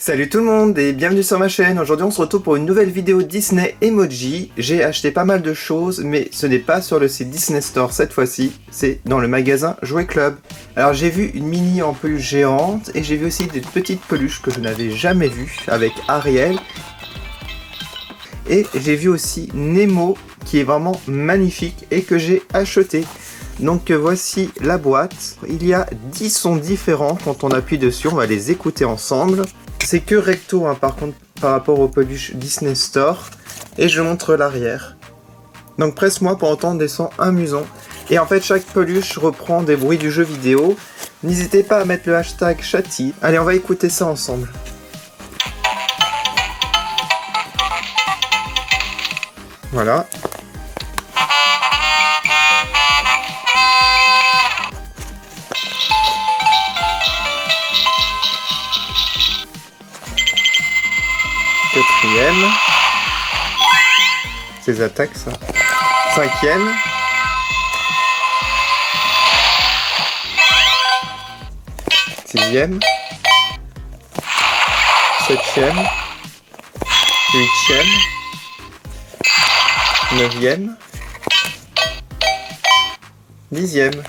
Salut tout le monde et bienvenue sur ma chaîne. Aujourd'hui on se retrouve pour une nouvelle vidéo Disney Emoji. J'ai acheté pas mal de choses mais ce n'est pas sur le site Disney Store cette fois-ci, c'est dans le magasin Jouet Club. Alors j'ai vu une mini en peluche géante et j'ai vu aussi des petites peluches que je n'avais jamais vues avec Ariel. Et j'ai vu aussi Nemo qui est vraiment magnifique et que j'ai acheté. Donc voici la boîte. Il y a 10 sons différents quand on appuie dessus, on va les écouter ensemble. C'est que recto hein, par contre par rapport aux peluches Disney Store. Et je montre l'arrière. Donc presse-moi pour entendre des sons amusants. Et en fait chaque peluche reprend des bruits du jeu vidéo. N'hésitez pas à mettre le hashtag Chati. Allez on va écouter ça ensemble. Voilà. Quatrième. Ces attaques ça. Cinquième. Sixième. Septième. Huitième. Neuvième. Dixième.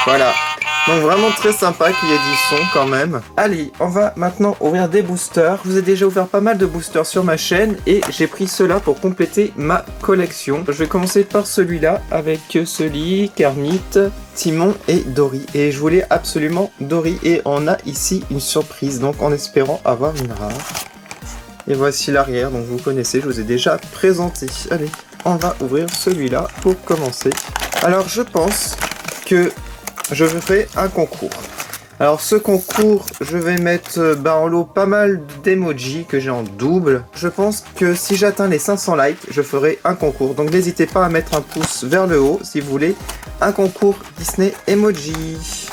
Voilà. Donc vraiment très sympa qu'il y ait 10 sons quand même. Allez, on va maintenant ouvrir des boosters. Je vous ai déjà ouvert pas mal de boosters sur ma chaîne et j'ai pris ceux-là pour compléter ma collection. Je vais commencer par celui-là avec Sully, Kermit, Timon et Dory. Et je voulais absolument Dory et on a ici une surprise donc en espérant avoir une rare. Et voici l'arrière, donc vous connaissez, je vous ai déjà présenté. Allez, on va ouvrir celui-là pour commencer. Alors je pense que je ferai un concours. Alors ce concours, je vais mettre en lot pas mal d'emojis que j'ai en double. Je pense que si j'atteins les 500 likes, je ferai un concours. Donc n'hésitez pas à mettre un pouce vers le haut si vous voulez un concours Disney Emoji.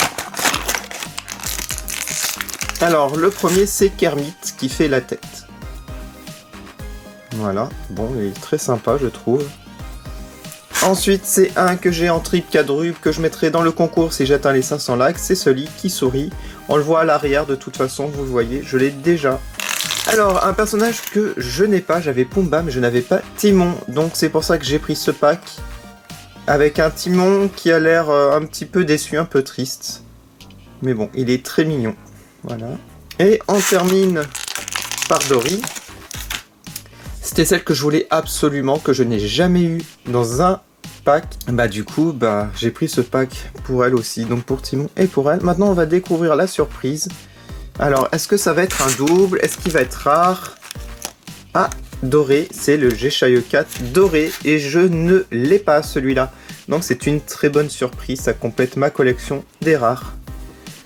Alors le premier c'est Kermit qui fait la tête. Voilà, bon il est très sympa je trouve. Ensuite, c'est un que j'ai en triple quadruple que je mettrai dans le concours si j'atteins les 500 likes. C'est celui qui sourit. On le voit à l'arrière de toute façon, vous le voyez, je l'ai déjà. Alors, un personnage que je n'ai pas, j'avais Pumba mais je n'avais pas Timon. Donc c'est pour ça que j'ai pris ce pack. Avec un Timon qui a l'air un petit peu déçu, un peu triste. Mais bon, il est très mignon. Voilà. Et on termine par Dory. C'était celle que je voulais absolument, que je n'ai jamais eu dans un pack. Du coup, j'ai pris ce pack pour elle aussi, donc pour Timon et pour elle. Maintenant, on va découvrir la surprise. Alors, est-ce que ça va être un double? Est-ce qu'il va être rare? Ah, doré, c'est le G-Chailleux 4 doré, et je ne l'ai pas celui-là. Donc c'est une très bonne surprise, ça complète ma collection des rares.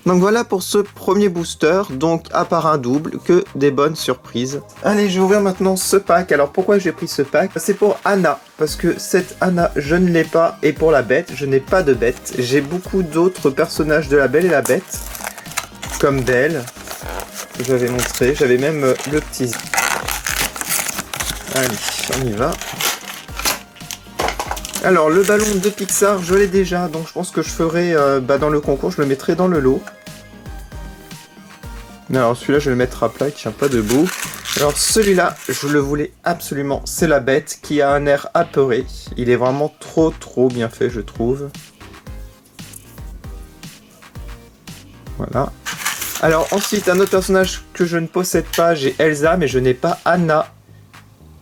Donc voilà pour ce premier booster, donc à part un double, que des bonnes surprises. Allez, je vais ouvrir maintenant ce pack. Alors pourquoi j'ai pris ce pack? C'est pour Anna, parce que cette Anna, je ne l'ai pas, et pour la bête, je n'ai pas de bête. J'ai beaucoup d'autres personnages de la Belle et la Bête, comme Belle, que j'avais montré, j'avais même le petit... Allez, on y va. Alors le ballon de Pixar, je l'ai déjà, donc je pense que je ferai dans le concours, je le mettrai dans le lot. Alors celui-là je vais le mettre à plat, il tient pas debout. Alors celui-là, je le voulais absolument, c'est la bête qui a un air apeuré. Il est vraiment trop bien fait je trouve. Voilà. Alors ensuite un autre personnage que je ne possède pas, j'ai Elsa mais je n'ai pas Anna.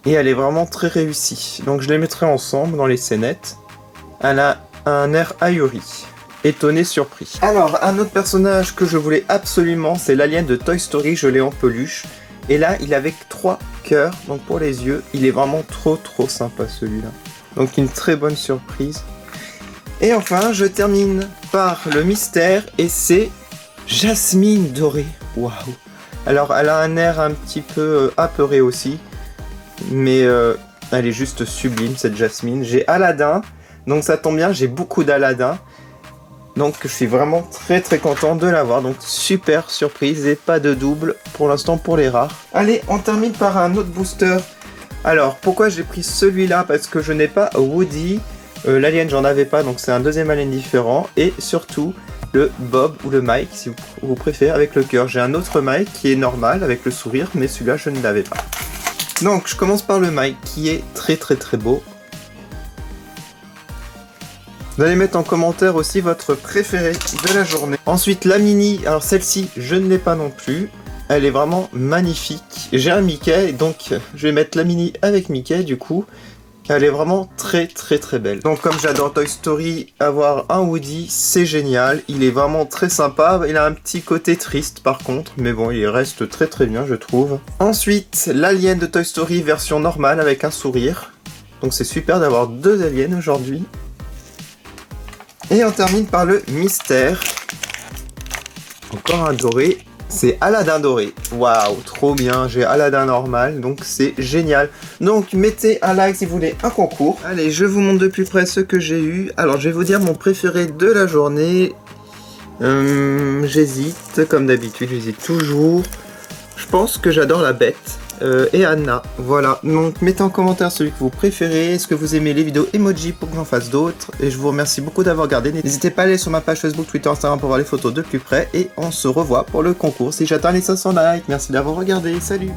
Et elle est vraiment très réussie. Donc je les mettrai ensemble dans les scénettes. Elle a un air ahuri. Étonné, surpris. Alors, un autre personnage que je voulais absolument, c'est l'alien de Toy Story. Je l'ai en peluche. Et là, il est avec 3 cœurs. Donc pour les yeux, il est vraiment trop sympa celui-là. Donc une très bonne surprise. Et enfin, je termine par le mystère. Et c'est Jasmine dorée. Waouh. Alors, elle a un air un petit peu apeuré aussi. Mais elle est juste sublime cette Jasmine. J'ai Aladdin, donc ça tombe bien, j'ai beaucoup d'Aladdin. Donc je suis vraiment très content de l'avoir. Donc super surprise et pas de double pour l'instant pour les rares. Allez, on termine par un autre booster. Alors pourquoi j'ai pris celui-là? Parce que je n'ai pas Woody. L'alien j'en avais pas, donc c'est un deuxième alien différent. Et surtout, le Bob ou le Mike si vous préférez avec le cœur. J'ai un autre Mike qui est normal avec le sourire, mais celui-là je ne l'avais pas. Donc je commence par le Mike qui est très beau. Vous allez mettre en commentaire aussi votre préféré de la journée. Ensuite la Minnie, alors celle-ci je ne l'ai pas non plus. Elle est vraiment magnifique. J'ai un Mickey, donc je vais mettre la Minnie avec Mickey du coup. Elle est vraiment très belle. Donc comme j'adore Toy Story, avoir un Woody, c'est génial. Il est vraiment très sympa. Il a un petit côté triste par contre, mais bon, il reste très bien, je trouve. Ensuite, l'alien de Toy Story version normale avec un sourire. Donc c'est super d'avoir 2 aliens aujourd'hui. Et on termine par le mystère. Encore un doré. C'est Aladdin doré. Waouh, trop bien. J'ai Aladdin normal, donc c'est génial. Donc mettez un like si vous voulez un concours. Allez, je vous montre de plus près ce que j'ai eu. Alors, je vais vous dire mon préféré de la journée. J'hésite, comme d'habitude, j'hésite toujours. Je pense que j'adore la Bête et Anna. Voilà, donc mettez en commentaire celui que vous préférez. Est-ce que vous aimez les vidéos emoji pour que j'en fasse d'autres? Et je vous remercie beaucoup d'avoir regardé. N'hésitez pas à aller sur ma page Facebook, Twitter, Instagram pour voir les photos de plus près. Et on se revoit pour le concours si j'atteins les 500 likes. Merci d'avoir regardé, salut!